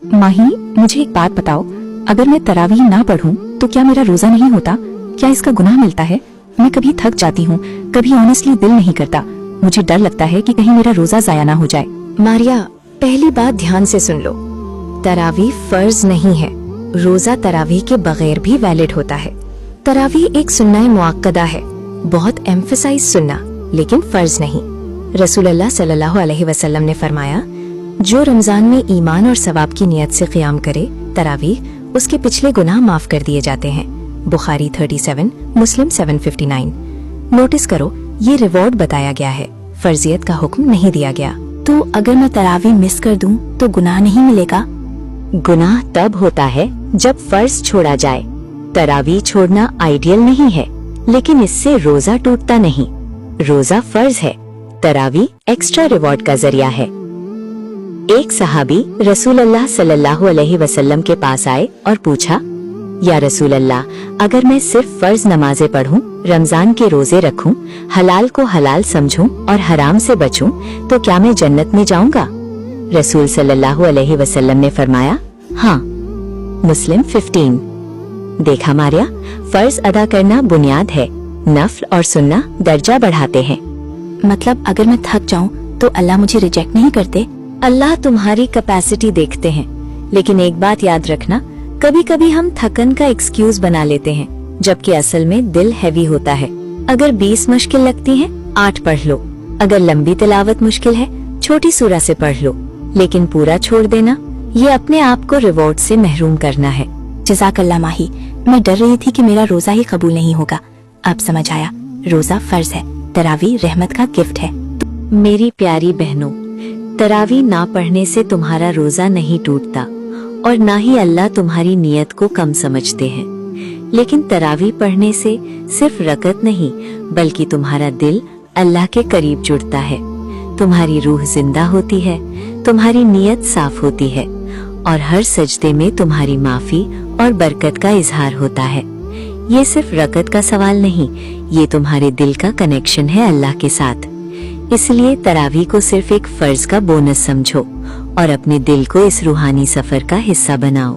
माही, मुझे एक बात बताओ, अगर मैं तरावीह ना पढ़ूं तो क्या मेरा रोजा नहीं होता? क्या इसका गुनाह मिलता है? मैं कभी थक जाती हूँ, कभी ऑनेस्टली दिल नहीं करता। मुझे डर लगता है कि कहीं मेरा रोजा जाया ना हो जाए। मारिया, पहली बात ध्यान से सुन लो। तरावीह फर्ज नहीं है। रोजा तरावीह के बगैर भी वैलिड होता है। तरावीह एक सुन्ना मुअक्कदा है, बहुत एम्फसाइज सुन्ना, लेकिन फर्ज नहीं। रसूलुल्लाह सल्लल्लाहु अलैहि वसल्लम ने फरमाया, जो रमजान में ईमान और सवाब की नियत से क़ियाम करे तरावीह, उसके पिछले गुनाह माफ कर दिए जाते हैं। बुखारी 37, मुस्लिम 759। नोटिस करो, ये रिवॉर्ड बताया गया है, फर्जियत का हुक्म नहीं दिया गया। तो अगर मैं तरावीह मिस कर दूं तो गुनाह नहीं मिलेगा? गुनाह तब होता है जब फर्ज छोड़ा जाए। तरावीह छोड़ना आइडियल नहीं है, लेकिन इससे रोजा टूटता नहीं। रोजा फर्ज है, तरावीह एक्स्ट्रा रिवॉर्ड का जरिया है। एक सहाबी रसूलुल्लाह सल्लल्लाहु अलैहि वसल्लम के पास आए और पूछा, या रसूलल्लाह, अगर मैं सिर्फ फर्ज नमाजें पढ़ूं, रमजान के रोजे रखूं, हलाल को हलाल समझूं और हराम से बचूं, तो क्या मैं जन्नत में जाऊंगा? रसूल सल्लल्लाहु अलैहि वसल्लम ने फरमाया, हाँ। मुस्लिम 15। देखा मारिया, फर्ज अदा करना बुनियाद है, नफल और सुन्ना दर्जा बढ़ाते हैं। मतलब अगर मैं थक जाऊं तो अल्लाह मुझे रिजेक्ट नहीं करते? अल्लाह तुम्हारी कैपेसिटी देखते हैं, लेकिन एक बात याद रखना, कभी कभी हम थकन का एक्सक्यूज बना लेते हैं, जबकि असल में दिल हैवी होता है। अगर 20 मुश्किल लगती हैं, 8 पढ़ लो। अगर लंबी तिलावत मुश्किल है, छोटी सूरा से पढ़ लो। लेकिन पूरा छोड़ देना, ये अपने आप को रिवॉर्ड से महरूम करना है। जज़ाकल्लाह माही, मैं डर रही थी कि मेरा रोजा ही कबूल नहीं होगा। अब समझ आया, रोजा फर्ज है, तरावीह रहमत का गिफ्ट है। मेरी प्यारी बहनों, तरावीह ना पढ़ने से तुम्हारा रोजा नहीं टूटता और ना ही अल्लाह तुम्हारी नियत को कम समझते हैं। लेकिन तरावीह पढ़ने से सिर्फ रकत नहीं, बल्कि तुम्हारा दिल अल्लाह के करीब जुड़ता है, तुम्हारी रूह जिंदा होती है, तुम्हारी नियत साफ होती है और हर सजदे में तुम्हारी माफी और बरकत का इजहार होता है। ये सिर्फ रकत का सवाल नहीं, ये तुम्हारे दिल का कनेक्शन है अल्लाह के साथ। इसलिए तरावीह को सिर्फ एक फर्ज का बोनस समझो और अपने दिल को इस रूहानी सफर का हिस्सा बनाओ।